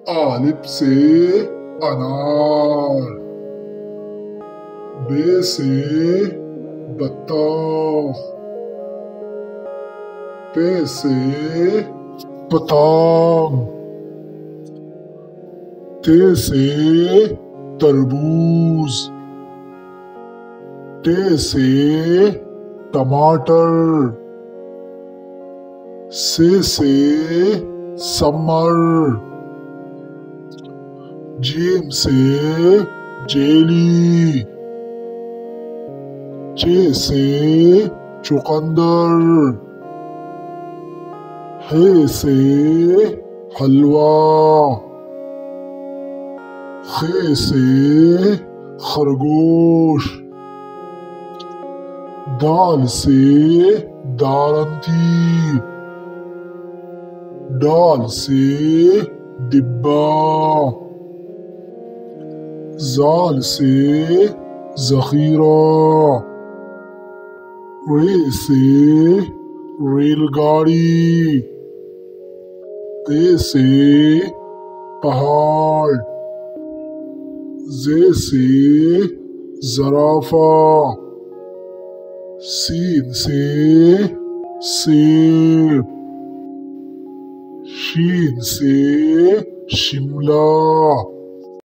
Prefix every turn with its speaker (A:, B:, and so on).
A: الف سے انار، ب سے بطخ، پ سے پتنگ، ت سے تربوز، ٹ سے ٹماٹر، س سے سمر، جیم سے جیلی، چ سے چقندر، ح سے حلوہ، خ سے خرگوش، دال سے دارنتی، ڈال سے ڈبہ، زال سے ذخیرہ، ر سے ریل گاڑی، پ سے پہاڑ، ز سے زرافہ، س سے سیب، ش سے شملہ۔